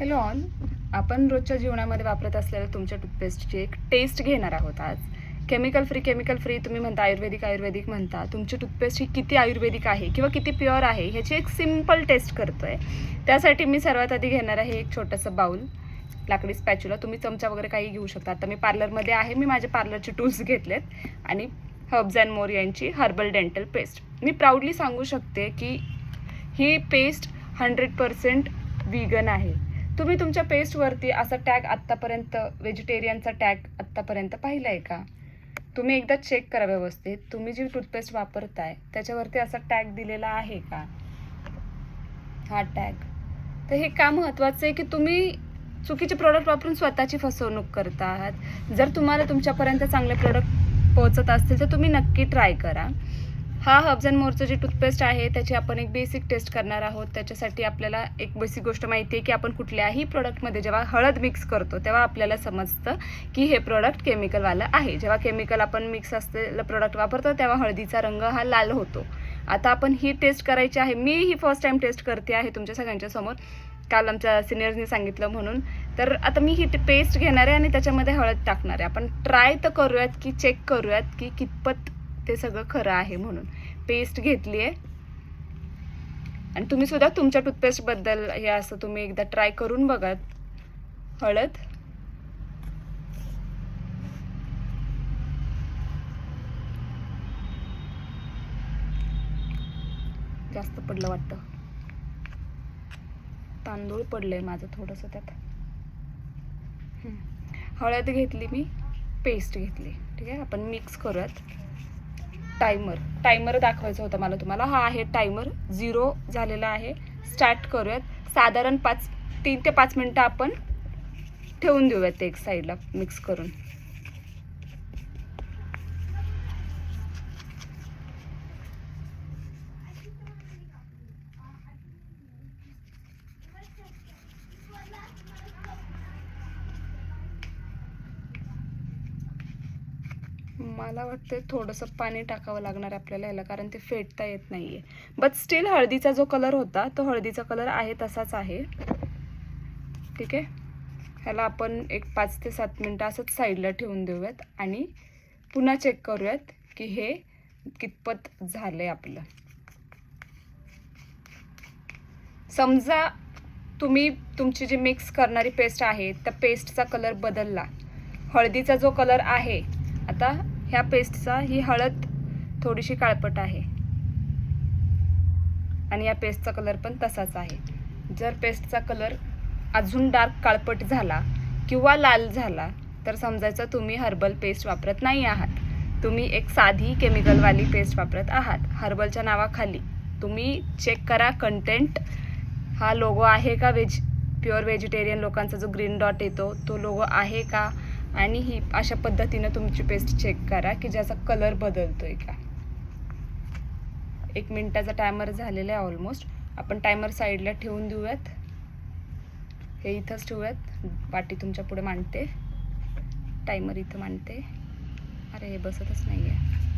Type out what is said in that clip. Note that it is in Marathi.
Hello all. आपण रोजच्या जीवनामध्ये वापरत असलेल्या तुमच्या टूथपेस्टची एक टेस्ट घेणार आहोत आज. केमिकल फ्री तुम्ही म्हणता, आयुर्वेदिक म्हणता. तुमची टूथपेस्ट ही किती आयुर्वेदिक आहे किंवा किती प्युअर आहे ह्याची एक सिम्पल टेस्ट करतो आहे. त्यासाठी मी सर्वात आधी घेणार आहे एक छोटंसं बाऊल, लाकडी स्पॅच्युला. तुम्ही चमचा वगैरे काही घेऊ शकता. आता मी पार्लरमध्ये आहे, मी माझे पार्लरचे टूल्स घेतलेत आणि हर्ब्स अँड मोर यांची हर्बल डेंटल पेस्ट. मी प्राऊडली सांगू शकते की ही पेस्ट 100% व्हीगन आहे. तुम्ही तुमच्या पेस्टवरती असा टॅग आत्तापर्यंत, व्हेजिटेरियनचा टॅग आत्तापर्यंत पाहिला आहे का? तुम्ही एकदा चेक करा व्यवस्थित. तुम्ही जी टूथपेस्ट वापरताय त्याच्यावरती असा टॅग दिलेला आहे का? हा टॅग. तर हे का महत्त्वाचं आहे की तुम्ही चुकीचे प्रोडक्ट वापरून स्वतःची फसवणूक करता आहात. जर तुम्हाला तुमच्यापर्यंत चांगले प्रोडक्ट पोहोचत असतील तर तुम्ही नक्की ट्राय करा. हा हर्ब्स अँड मोरचं जी टूथपेस्ट आहे त्याची आपण एक बेसिक टेस्ट करणार आहोत. त्याच्यासाठी आपल्याला एक बेसिक गोष्ट माहिती आहे की आपण कुठल्याही प्रोडक्टमध्ये जेव्हा हळद मिक्स करतो तेव्हा आपल्याला समजतं की हे प्रोडक्ट केमिकलवालं आहे. जेव्हा केमिकल आपण मिक्स असलेलं प्रोडक्ट वापरतो तेव्हा हळदीचा रंग हा लाल होतो. आता आपण ही टेस्ट करायची आहे. मी ही फर्स्ट टाईम टेस्ट करते आहे तुमच्या सगळ्यांच्या समोर, काल आमच्या सिनियर्सनी सांगितलं म्हणून. तर आता मी ही पेस्ट घेणार आहे आणि त्याच्यामध्ये हळद टाकणार आहे. आपण ट्राय तर करूयात की चेक करूयात की कितपत ते सगळं खरं आहे म्हणून. पेस्ट घेतली आहे आणि तुम्ही सुद्धा तुमच्या टूथपेस्टबद्दल हे असं तुम्ही एकदा ट्राय करून बघा. हळद, जास्त पडलं वाटतं, तांदूळ पडलंय माझं थोडंसं त्यात. हळद घेतली मी, पेस्ट घेतली. ठीक आहे, आपण मिक्स करूयात. टायमर दाखवायचा होता मला तुम्हाला. हा आहे टायमर, 0 झालेला आहे. स्टार्ट करूयात. साधारण 3 ते 5 मिनटं आपण ठेवून देऊयात ते एक साईडला मिक्स करून. मला वाटतं थोडंसं पाणी टाकावं लागणार आपल्याला याला, कारण ते फेटता येत नाही आहे. बट स्टील हळदीचा जो कलर होता तो हळदीचा कलर आहे तसाच आहे. ठीक आहे, ह्याला आपण एक 5 ते 7 मिनटं असंच साईडला ठेवून देऊयात आणि पुन्हा चेक करूयात की हे कितपत झालं आहे आपलं. समजा तुम्ही तुमची जी मिक्स करणारी पेस्ट आहे त्या पेस्टचा कलर बदलला. हळदीचा जो कलर आहे आता ह्या पेस्टचा, ही हळद थोडीशी काळपट आहे आणि या पेस्टचा कलर पण तसाच आहे. जर पेस्टचा कलर अजून डार्क काळपट झाला किंवा लाल झाला तर समजायचं तुम्ही हर्बल पेस्ट वापरत नाही आहात. तुम्ही एक साधी केमिकलवाली पेस्ट वापरत आहात. हर्बलच्या नावाखाली तुम्ही चेक करा कंटेंट. हा लोगो आहे का प्युअर व्हेजिटेरियन लोकांचा जो ग्रीन डॉट येतो तो लोगो आहे का, आणि ही अशा पद्धतीनं तुमची पेस्ट चेक करा की ज्याचा कलर बदलतोय का. 1 मिनिटाचा टायमर झालेला आहे ऑलमोस्ट. आपण टायमर साईडला ठेवून देऊयात. हे इथंच ठेवूयात. वाटी तुमच्या पुढे मांडते, टायमर इथं मांडते. अरे हे बसतच नाही आहे.